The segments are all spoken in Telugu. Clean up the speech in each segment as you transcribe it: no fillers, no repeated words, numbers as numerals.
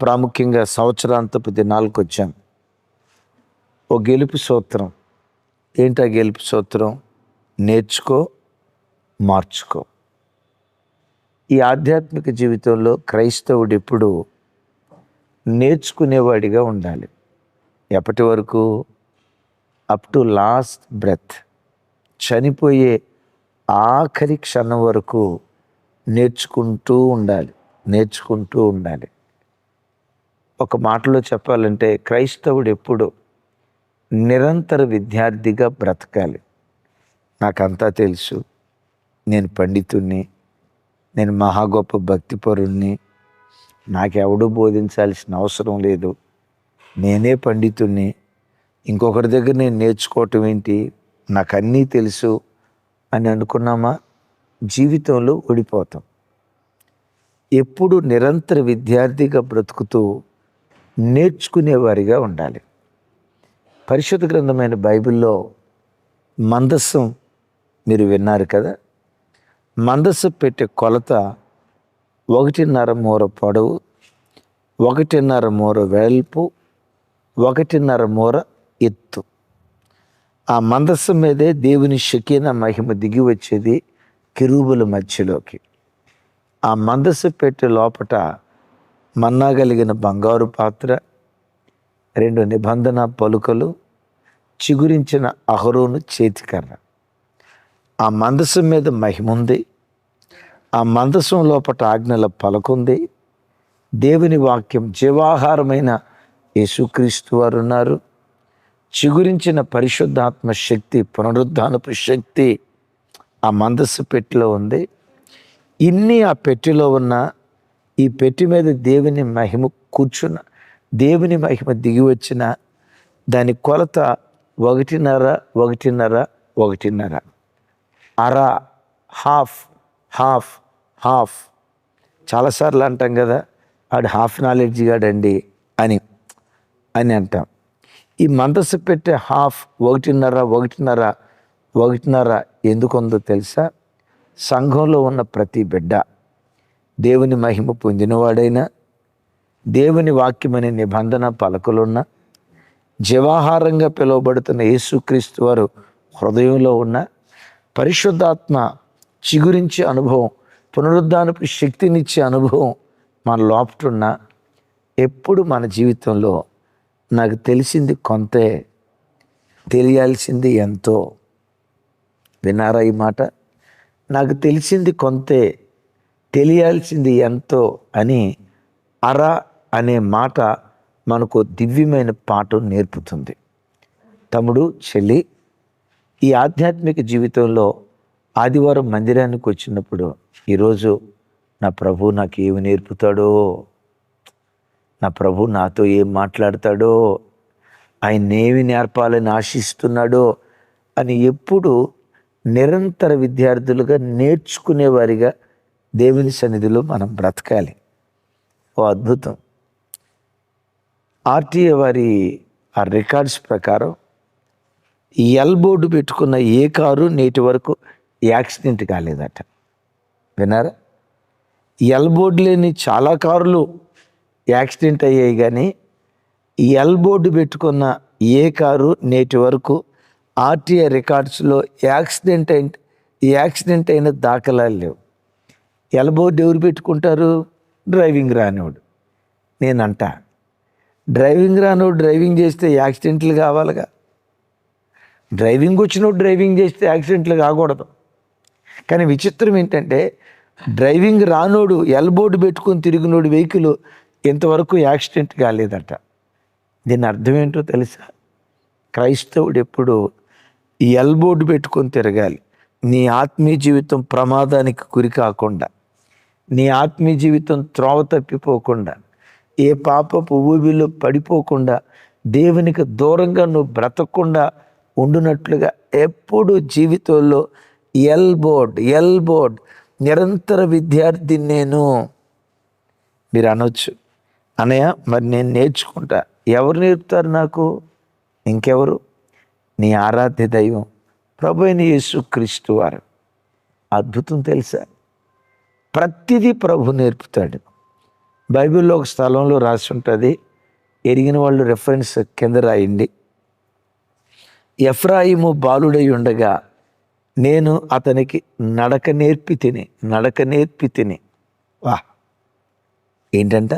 ప్రాముఖ్యంగా సంవత్సరాంతపు దినాలకు వచ్చాం. ఓ గెలుపు సూత్రం. ఏంటా గెలుపు సూత్రం? నేర్చుకో, మార్చుకో. ఈ ఆధ్యాత్మిక జీవితంలో క్రైస్తవుడు ఎప్పుడు నేర్చుకునేవాడిగా ఉండాలి. ఎప్పటి వరకు? అప్ టు లాస్ట్ బ్రెత్, చనిపోయే ఆఖరి క్షణం వరకు నేర్చుకుంటూ ఉండాలి. ఒక మాటలో చెప్పాలంటే క్రైస్తవుడు ఎప్పుడు నిరంతర విద్యార్థిగా బ్రతకాలి. నాకంతా తెలుసు, నేను పండితుణ్ణి, నేను మహా గొప్ప భక్తిపరుణ్ణి, నాకెవడూ బోధించాల్సిన అవసరం లేదు, నేనే పండితుణ్ణి, ఇంకొకరి దగ్గర నేను నేర్చుకోవటం ఏంటి, నాకన్నీ తెలుసు అని అనుకున్నామా? జీవితంలో ఓడిపోతాం. ఎప్పుడు నిరంతర విద్యార్థిగా బ్రతుకుతూ నేర్చుకునేవారిగా ఉండాలి. పరిశుద్ధ గ్రంథమైన బైబిల్లో మందసం మీరు విన్నారు కదా. మందసం పెట్టే కొలత 1.5 మూర పొడవు, 1.5 మూర వెడల్పు, 1.5 మూర ఎత్తు. ఆ మందసం మీదే దేవుని షకీనా మహిమ దిగి వచ్చేది కెరూబుల మధ్యలోకి. ఆ మందసం పెట్టే లోపట మన్నా కలిగిన బంగారు పాత్ర, 2 నిబంధన పలుకలు, చిగురించిన అహరోను చేతికర్ర. ఆ మందసం మీద మహిమ ఉంది. ఆ మందసం లోపట ఆజ్ఞల పలకుంది. దేవుని వాక్యం జీవాహారమైన యేసుక్రీస్తు వారు ఉన్నారు. చిగురించిన పరిశుద్ధాత్మ శక్తి, పునరుద్ధానపు శక్తి ఆ మందసు పెట్టెలో ఉంది. ఇన్ని ఆ పెట్టెలో ఉన్న ఈ పెట్టె మీద దేవుని మహిమ కూర్చున్న, దేవుని మహిమ దిగి వచ్చిన దాని కొలత 1.5 అర, హాఫ్. చాలాసార్లు అంటాం కదా, ఆడు హాఫ్ నాలెడ్జ్ గాడండి అని అంటాం. ఈ మందసు పెట్టే హాఫ్ 1.5 ఎందుకు ఉందో తెలుసా? సంఘంలో ఉన్న ప్రతి బిడ్డ దేవుని మహిమ పొందినవాడైనా, దేవుని వాక్యమనే నిబంధన పలకలున్న, జీవాహారంగా పిలువబడుతున్న యేసుక్రీస్తు వారు హృదయంలో ఉన్న పరిశుద్ధాత్మ చిగురించే అనుభవం, పునరుద్ధానపు శక్తినిచ్చే అనుభవం మన లోపటున్న, ఎప్పుడు మన జీవితంలో నాకు తెలిసింది కొంతే, తెలియాల్సింది ఎంతో. విన్నారా ఈ మాట? నాకు తెలిసింది కొంతే, తెలియాల్సింది ఎంతో అని అర అనే మాట మనకు దివ్యమైన పాఠం నేర్పుతుంది. తమ్ముడు, చెల్లి, ఈ ఆధ్యాత్మిక జీవితంలో ఆదివారం మందిరానికి వచ్చినప్పుడు ఈరోజు నా ప్రభు నాకు ఏమి నేర్పుతాడో, నా ప్రభు నాతో ఏం మాట్లాడతాడో, ఆయన ఏమి నేర్పాలని ఆశిస్తున్నాడో అని ఎప్పుడు నిరంతర విద్యార్థులుగా నేర్చుకునేవారిగా దేవుని సన్నిధిలో మనం బ్రతకాలి. ఓ అద్భుతం. ఆర్టీఏ వారి ఆ రికార్డ్స్ ప్రకారం ఎల్ బోర్డు పెట్టుకున్న ఏ కారు నేటి వరకు యాక్సిడెంట్ కాలేదట. విన్నారా? ఎల్ బోర్డు లేని చాలా కార్లు యాక్సిడెంట్ అయ్యాయి, కానీ ఎల్ బోర్డు పెట్టుకున్న ఏ కారు నేటి వరకు ఆర్టీఏ రికార్డ్స్లో యాక్సిడెంట్ అయిన దాఖలాలు లేవు. ఎల్ బోర్డు ఎవరు పెట్టుకుంటారు? డ్రైవింగ్ రానివాడు. నేనంట, డ్రైవింగ్ రానివాడు డ్రైవింగ్ చేస్తే యాక్సిడెంట్లు కావాలిగా. డ్రైవింగ్ వచ్చినోడు డ్రైవింగ్ చేస్తే యాక్సిడెంట్లు కాకూడదు. కానీ విచిత్రం ఏంటంటే, డ్రైవింగ్ రానోడు ఎల్ బోర్డు పెట్టుకొని తిరిగినోడు వెహికల్ ఇంతవరకు యాక్సిడెంట్ కాలేదట. దీని అర్థం ఏంటో తెలుసా? క్రైస్తవుడు ఎప్పుడు ఎల్ బోర్డు పెట్టుకొని తిరగాలి. నీ ఆత్మీయ జీవితం ప్రమాదానికి గురి కాకుండా, నీ ఆత్మీయ జీవితం త్రోవ తప్పిపోకుండా, ఏ పాపపు ఊబిలో పడిపోకుండా, దేవునికి దూరంగా నువ్వు బ్రతకకుండా ఉండునట్లుగా ఎప్పుడు జీవితంలో ఎల్ బోర్డ్ నిరంతర విద్యార్థి నేను. మీరు అనొచ్చు, అన్నయ్య మరి నేను నేర్చుకుంటా. ఎవరు నేర్పుతారు నాకు? ఇంకెవరు? నీ ఆరాధ్య దైవం ప్రభువైన యేసుక్రీస్తు వారు. అద్భుతం తెలుసా? ప్రతిదీ ప్రభు నేర్పుతాడు. బైబిల్లో ఒక స్థలంలో రాసి ఉంటుంది, ఎరిగిన వాళ్ళు రెఫరెన్స్ కింద రాయండి. ఎఫ్రాయిము బాలుడై ఉండగా నేను అతనికి నడక నేర్పి తిని. వా, ఏంటంట?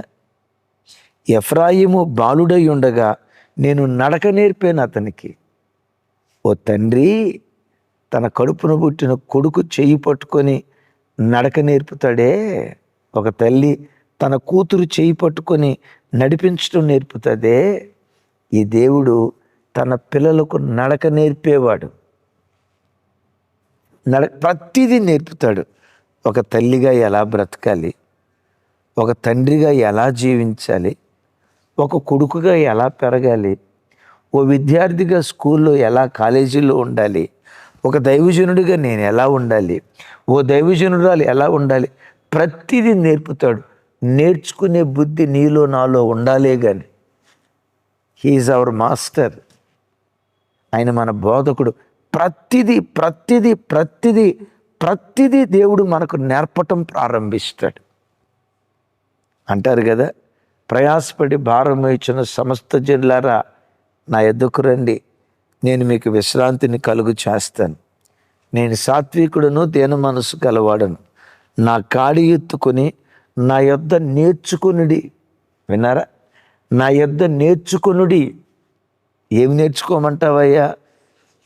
ఎఫ్రాయిము బాలుడై ఉండగా నేను నడక నేర్పాను అతనికి. ఓ తండ్రి తన కడుపున పుట్టిన కొడుకు చెయ్యి పట్టుకొని నడక నేర్పుతాడే, ఒక తల్లి తన కూతురు చెయ్యి పట్టుకొని నడిపించడం నేర్పుతుందే, ఈ దేవుడు తన పిల్లలకు నడక నేర్పేవాడు. ప్రతిదీ నేర్పుతాడు. ఒక తల్లిగా ఎలా బ్రతకాలి, ఒక తండ్రిగా ఎలా జీవించాలి, ఒక కొడుకుగా ఎలా పెరగాలి, ఓ విద్యార్థిగా స్కూల్లో ఎలా, కాలేజీలో ఉండాలి, ఒక దైవజనుడిగా నేను ఎలా ఉండాలి, ఓ దైవజనురాలు ఎలా ఉండాలి, ప్రతిదీ నేర్పుతాడు. నేర్చుకునే బుద్ధి నీలో నాలో ఉండాలే కానీ. He is our master. ఆయన మన బోధకుడు. ప్రతిదీ దేవుడు మనకు నేర్పటం ప్రారంభిస్తాడు. అంటారు కదా, ప్రయాసపడి భారం ఇచ్చిన సమస్త జనులారా నా యొద్దకు రండి, నేను మీకు విశ్రాంతిని కలుగు చేస్తాను. నేను సాత్వికుడును, దీన మనసు గలవాడను. నా కాడి ఎత్తుకొని నా యొద్ద నేర్చుకునుడి. విన్నారా? నా యొద్ద నేర్చుకునుడి. ఏమి నేర్చుకోమంటావయ్యా?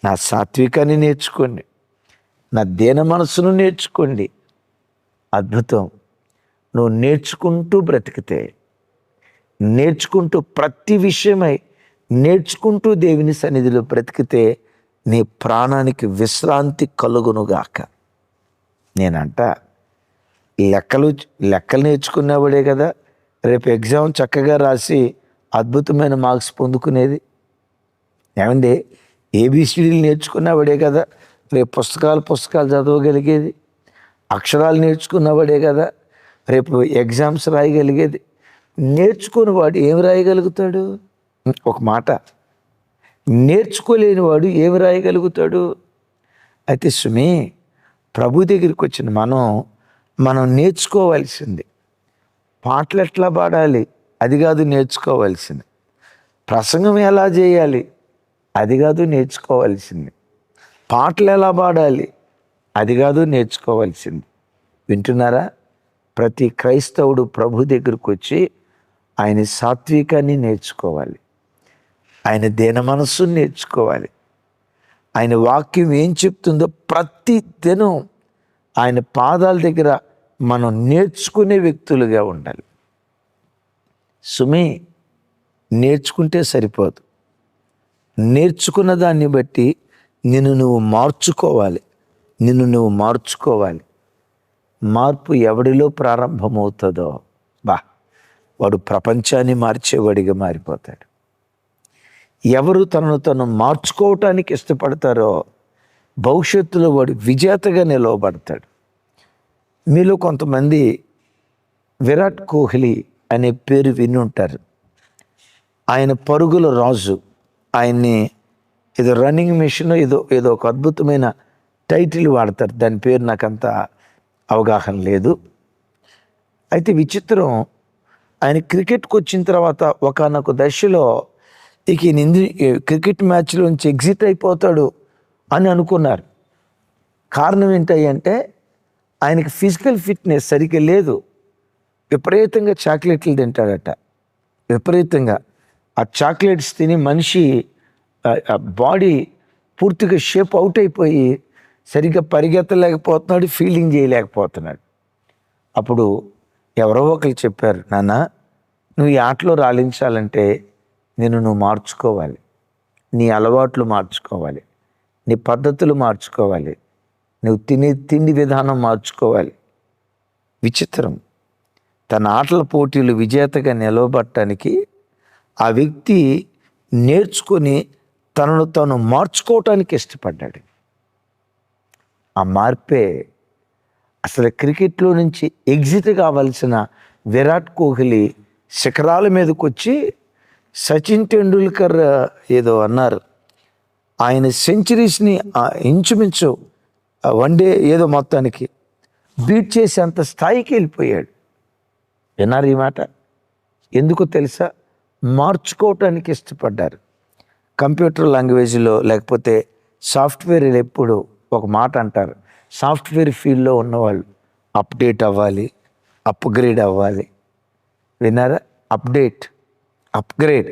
నా సాత్వికాన్ని నేర్చుకోండి, నా దీన మనసును నేర్చుకోండి. అద్భుతం. నువ్వు నేర్చుకుంటూ బ్రతికితే, నేర్చుకుంటూ ప్రతి విషయమై నేర్చుకుంటూ దేవుని సన్నిధిలో బ్రతికితే నీ ప్రాణానికి విశ్రాంతి కలుగునుగాక. నేనంట లెక్కలు నేర్చుకునేవాడే కదా రేపు ఎగ్జామ్ చక్కగా రాసి అద్భుతమైన మార్క్స్ పొందుకునేది. ఏమండి, ఏబిసిడీలు నేర్చుకున్నవాడే కదా రేపు పుస్తకాలు చదవగలిగేది. అక్షరాలు నేర్చుకున్నవాడే కదా రేపు ఎగ్జామ్స్ రాయగలిగేది. నేర్చుకుని వాడు ఏమి రాయగలుగుతాడు? ఒక మాట, నేర్చుకోలేని వాడు ఏమి రాయగలుగుతాడు? అయితే సుమి, ప్రభు దగ్గరికి వచ్చిన మనం నేర్చుకోవాల్సింది పాటలు ఎట్లా పాడాలి, అది కాదు నేర్చుకోవాల్సింది. ప్రసంగం ఎలా చేయాలి, అది కాదు నేర్చుకోవాల్సింది. పాటలు ఎలా పాడాలి, అది కాదు నేర్చుకోవాల్సింది. వింటున్నారా? ప్రతి క్రైస్తవుడు ప్రభు దగ్గరకు వచ్చి ఆయన సాత్వికాన్ని నేర్చుకోవాలి, ఆయన దీన మనస్సును నేర్చుకోవాలి. ఆయన వాక్యం ఏం చెప్తుందో ప్రతి దినం ఆయన పాదాల దగ్గర మనం నేర్చుకునే వ్యక్తులుగా ఉండాలి. సుమి, నేర్చుకుంటే సరిపోదు. నేర్చుకున్న దాన్ని బట్టి నిన్ను నువ్వు మార్చుకోవాలి. మార్పు ఎవడిలో ప్రారంభమవుతుందో వాడు ప్రపంచాన్ని మార్చేవాడిగా మారిపోతాడు. ఎవరు తను మార్చుకోవటానికి ఇష్టపడతారో భవిష్యత్తులో వాడు విజేతగా నిలవబడతాడు. మీలో కొంతమంది విరాట్ కోహ్లీ అనే పేరు విని ఉంటారు. ఆయన పరుగుల రాజు. ఆయన్ని ఏదో రన్నింగ్ మిషన్ ఏదో ఒక అద్భుతమైన టైటిల్ వాడతారు, దాని పేరు నాకంత అవగాహన లేదు. అయితే విచిత్రం, ఆయన క్రికెట్కి వచ్చిన తర్వాత ఒకానొక దశలో ఇక క్రికెట్ మ్యాచ్లోంచి ఎగ్జిట్ అయిపోతాడు అని అనుకున్నారు. కారణం ఏంటంటే ఆయనకి ఫిజికల్ ఫిట్నెస్ సరిగ్గా లేదు. విపరీతంగా చాక్లెట్లు తింటాడట. విపరీతంగా ఆ చాక్లెట్స్ తిని మనిషి బాడీ పూర్తిగా షేప్ అవుట్ అయిపోయి సరిగ్గా పరిగెత్తలేకపోతున్నాడు, ఫీల్డింగ్ చేయలేకపోతున్నాడు. అప్పుడు ఎవరో ఒకరు చెప్పారు, నాన్న, నువ్వు ఈ ఆటలో రాణించాలంటే నువ్వు మార్చుకోవాలి, నీ అలవాట్లు మార్చుకోవాలి, నీ పద్ధతులు మార్చుకోవాలి, నువ్వు తిండి విధానం మార్చుకోవాలి. విచిత్రం, తన ఆటల పోటీలు విజేతగా నిలవబట్టడానికి ఆ వ్యక్తి నేర్చుకొని తనను తాను మార్చుకోవటానికి ఇష్టపడ్డాడు. ఆ మార్పే అసలు క్రికెట్లో నుంచి ఎగ్జిట్ కావాల్సిన విరాట్ కోహ్లీ శిఖరాల మీదకి వచ్చి సచిన్ టెండూల్కర్ ఏదో అన్నారు, ఆయన సెంచరీస్ని ఇంచుమించు వన్డే ఏదో మొత్తానికి బీట్ చేసి అంత స్థాయికి వెళ్ళిపోయాడు. విన్నారు ఈ మాట? ఎందుకో తెలుసా? మార్చుకోవటానికి ఇష్టపడ్డారు. కంప్యూటర్ లాంగ్వేజ్లో లేకపోతే సాఫ్ట్వేర్లు ఎప్పుడు ఒక మాట అంటారు, సాఫ్ట్వేర్ ఫీల్డ్లో ఉన్నవాళ్ళు అప్డేట్ అవ్వాలి, అప్గ్రేడ్ అవ్వాలి. విన్నారా? అప్గ్రేడ్.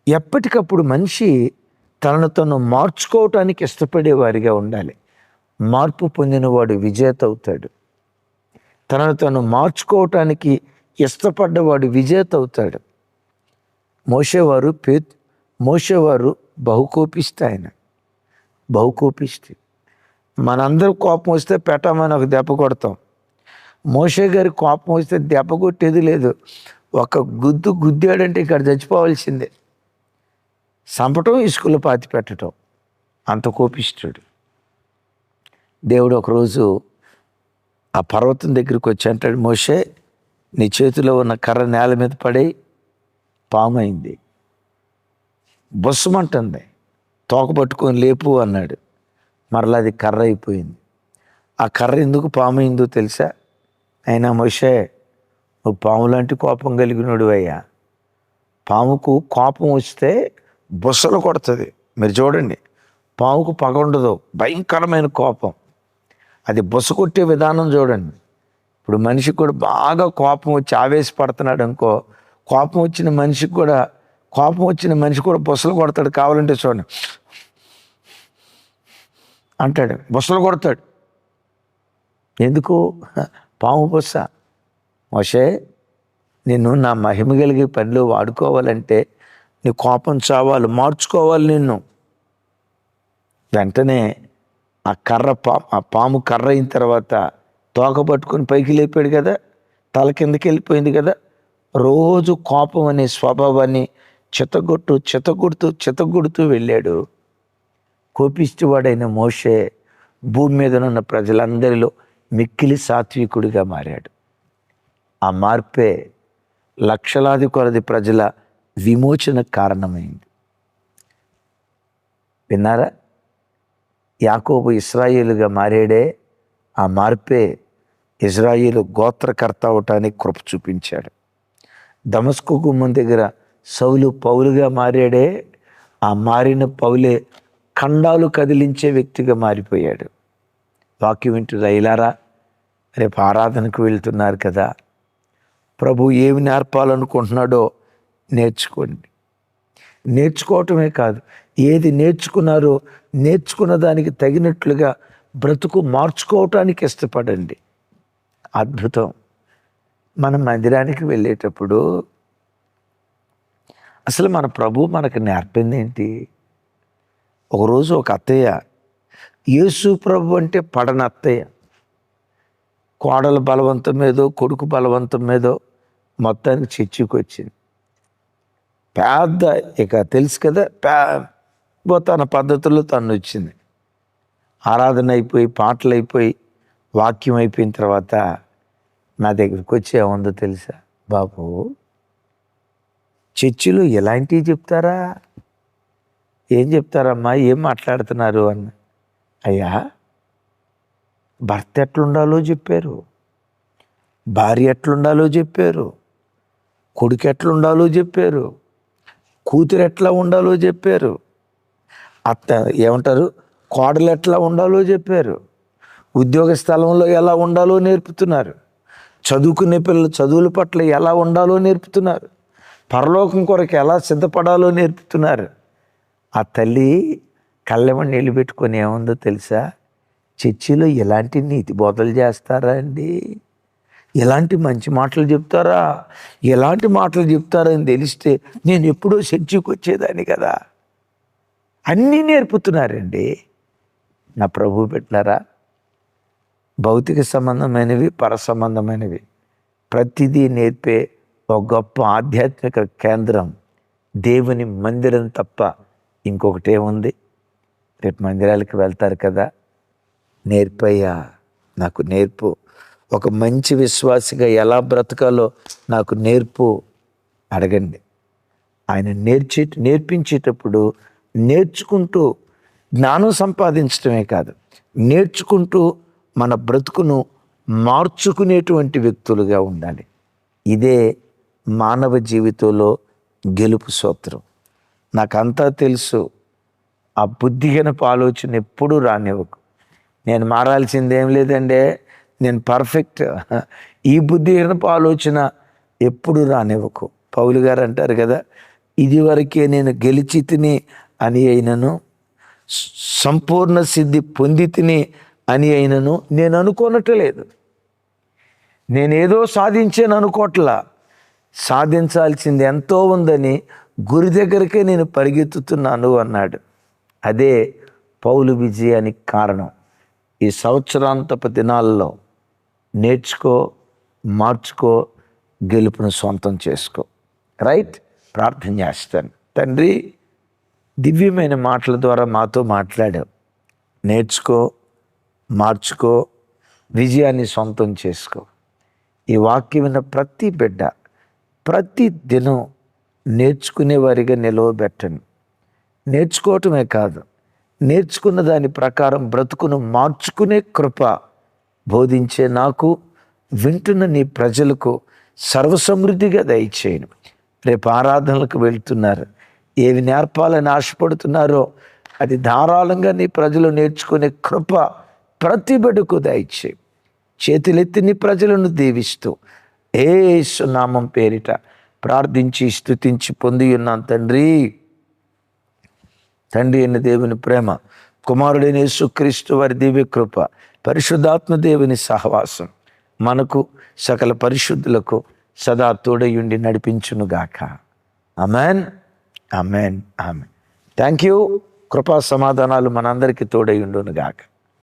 ఎప్పటికప్పుడు మనిషి తనను తను మార్చుకోవటానికి ఇష్టపడేవారిగా ఉండాలి. మార్పు పొందినవాడు విజేత అవుతాడు. తనను తను మార్చుకోవటానికి ఇష్టపడ్డవాడు విజేత అవుతాడు. మోషేవారు బహుకోపిస్తే ఆయన బహుకోపిస్తే. మనందరూ కోపం వస్తే పెట్టమని ఒక దెబ్బ కొడతాం. మోషే గారి కోపం వస్తే దెబ్బ కొట్టేది లేదు. ఒక గుద్దాడంటే ఇక్కడ చచ్చిపోవాల్సిందే. చంపటం, ఇసుకలో పాతి పెట్టడం, అంత కోపిస్తాడు. దేవుడు ఒకరోజు ఆ పర్వతం దగ్గరికి వచ్చి అంటాడు, మోషే నీ చేతిలో ఉన్న కర్ర నేల మీద పడి పాము అయింది, బొస్సమంటుంది, తోక పట్టుకొని లేపు అన్నాడు. మరలా అది కర్ర అయిపోయింది. ఆ కర్ర ఎందుకు పాము అయిందో తెలుసా? అయినా మోషే నువ్వు పాము లాంటి కోపం కలిగినోడు అయ్యా. పాముకు కోపం వస్తే బుసలు కొడుతుంది. మీరు చూడండి, పాముకు పగ ఉండదు, భయంకరమైన కోపం. అది బుస కొట్టే విధానం చూడండి. ఇప్పుడు మనిషికి కూడా బాగా కోపం వచ్చి ఆవేశపడుతున్నాడు అనుకో, కోపం వచ్చిన మనిషి కూడా బుసలు కొడతాడు. కావాలంటే చూడండి అంటాడు, బుసలు కొడతాడు. ఎందుకు? పాము బుస. మోషే నిన్ను నా మహిమ కలిగే పనిలో వాడుకోవాలంటే నీ కోపం చావాలి, మార్చుకోవాలి నిన్ను. వెంటనే ఆ పాము కర్ర అయిన తర్వాత తోక పట్టుకొని పైకి లేపాడు కదా, తల కిందకి వెళ్ళిపోయింది కదా. రోజు కోపం అనే స్వభావాన్ని చితగొడుతూ వెళ్ళాడు. కోపిష్టివాడైన మోషే భూమి మీద ఉన్న ప్రజలందరిలో మిక్కిలి సాత్వికుడిగా మారాడు. ఆ మార్పే లక్షలాది కొలది ప్రజల విమోచన కారణమైంది. విన్నారా? యాకోబు ఇశ్రాయేలుగా మారాడే, ఆ మార్పే ఇశ్రాయేలు గోత్రకర్త అవటానికి కృప చూపించాడు. దమస్కు గుమ్మం దగ్గర సౌలు పౌలుగా మారాడే, ఆ మారిన పౌలే ఖండాలు కదిలించే వ్యక్తిగా మారిపోయాడు. వాక్యం వింటూ రైలారా, రేపు ఆరాధనకు వెళ్తున్నారు కదా, ప్రభు ఏమి నేర్పాలనుకుంటున్నాడో నేర్చుకోండి. నేర్చుకోవటమే కాదు, ఏది నేర్చుకున్నారో నేర్చుకున్న దానికి తగినట్లుగా బ్రతుకు మార్చుకోవటానికి ఇష్టపడండి. అద్భుతం. మనం మందిరానికి వెళ్ళేటప్పుడు అసలు మన ప్రభు మనకు నేర్పింది ఏంటి? ఒకరోజు ఒక అత్తయ్య, యేసు ప్రభు అంటే పడన అత్తయ్య, కోడల బలవంతం మీదో కొడుకు బలవంతం మీదో మొత్తానికి చర్చికి వచ్చింది. పెద్ద ఇక తెలుసు కదా, తన పద్ధతుల్లో తను వచ్చింది. ఆరాధన అయిపోయి, పాటలు అయిపోయి, వాక్యం అయిపోయిన తర్వాత నా దగ్గరికి వచ్చి ఏముందో తెలుసా? బాబు, చర్చిలో ఎలాంటివి చెప్తారా? ఏం చెప్తారమ్మా, ఏం మాట్లాడుతున్నారు అన్న. అయ్యా, భర్త ఎట్లుండాలో చెప్పారు, భార్య ఎట్లుండాలో చెప్పారు, కొడుకు ఎట్లుండాలో చెప్పారు, కూతురు ఎట్లా ఉండాలో చెప్పారు, కోడలు ఎట్లా ఉండాలో చెప్పారు, ఉద్యోగ స్థలంలో ఎలా ఉండాలో నేర్పుతున్నారు, చదువుకునే పిల్లలు చదువుల పట్ల ఎలా ఉండాలో నేర్పుతున్నారు, పరలోకం కొరకు ఎలా సిద్ధపడాలో నేర్పుతున్నారు. ఆ తల్లి కళ్ళెమని నీళ్ళు పెట్టుకొని ఏముందో తెలుసా? చర్చిలో ఎలాంటి నీతి బోధలు చేస్తారా అండి, ఎలాంటి మంచి మాటలు చెప్తారా, ఎలాంటి మాటలు చెప్తారని తెలిస్తే నేను ఎప్పుడో చర్చికి వచ్చేదాన్ని కదా. అన్నీ నేర్పుతున్నారండి. నా ప్రభు పెట్టారా, భౌతిక సంబంధమైనవి, పర సంబంధమైనవి ప్రతిదీ నేర్పే ఒక గొప్ప ఆధ్యాత్మిక కేంద్రం దేవుని మందిరం తప్ప ఇంకొకటే ఉంది. రేపు మందిరాలకు వెళ్తారు కదా, నేర్పయ్యా, నాకు నేర్పు. ఒక మంచి విశ్వాసిగా ఎలా బ్రతకాలో నాకు నేర్పు అడగండి. ఆయన నేర్పించేటప్పుడు నేర్చుకుంటూ జ్ఞానం సంపాదించడమే కాదు, నేర్చుకుంటూ మన బ్రతుకును మార్చుకునేటువంటి వ్యక్తులుగా ఉండాలి. ఇదే మానవ జీవితంలో గెలుపు సూత్రం. నాకంతా తెలుసు. ఆ బుద్ధిహీనపు ఆలోచన ఎప్పుడూ రానివ్వకు. నేను మారాల్సింది ఏం లేదండి, నేను పర్ఫెక్ట్, ఈ బుద్ధిహీనపు ఆలోచన ఎప్పుడు రానివ్వకు. పౌలు గారు అంటారు కదా, ఇదివరకే నేను గెలిచి తిని అని అయినను, సంపూర్ణ సిద్ధి పొంది తిని అని అయినను నేను అనుకోనట్లేదు. నేనేదో సాధించాను అనుకోవట్లా. సాధించాల్సింది ఎంతో ఉందని గురి దగ్గరికే నేను పరిగెత్తుతున్నాను అన్నాడు. అదే పౌలు విజయానికి కారణం. ఈ సంవత్సరాంతపు దినాల్లో నేర్చుకో, మార్చుకో, గెలుపును సొంతం చేసుకో. రైట్? ప్రార్థన చేస్తాను. తండ్రి, దివ్యమైన మాటల ద్వారా మాతో మాట్లాడావు. నేర్చుకో, మార్చుకో, విజయాన్ని సొంతం చేసుకో. ఈ వాక్యం విన్న ప్రతి బిడ్డ ప్రతి దినం నేర్చుకునే వారిగా నిలవబెట్టండి. నేర్చుకోవటమే కాదు, నేర్చుకున్న దాని ప్రకారం బ్రతుకును మార్చుకునే కృప బోధించే నాకు, వింటున్న నీ ప్రజలకు సర్వసమృద్ధిగా దయచేయను. రేపు ఆరాధనలకు వెళ్తున్నారు, ఏవి నేర్పాలని ఆశపడుతున్నారో అది ధారాళంగా నీ ప్రజలు నేర్చుకునే కృప ప్రతి బిడ్డకు దయచేయి. చేతులెత్తి నీ ప్రజలను దీవిస్తూ యేసు నామం పేరిట ప్రార్థించి స్తుతించి పొంది ఉన్నాను తండ్రి. తండ్రి అయిన దేవుని ప్రేమ, కుమారుడైన యేసుక్రీస్తు వారి దివ్య కృప, పరిశుద్ధాత్మ దేవుని సహవాసం మనకు సకల పరిశుద్ధులకు సదా తోడయుండి నడిపించునుగాక. Amen, amen, amen. Thank you. కృపా సమాధానాలు మనందరికీ తోడయుండునుగాక.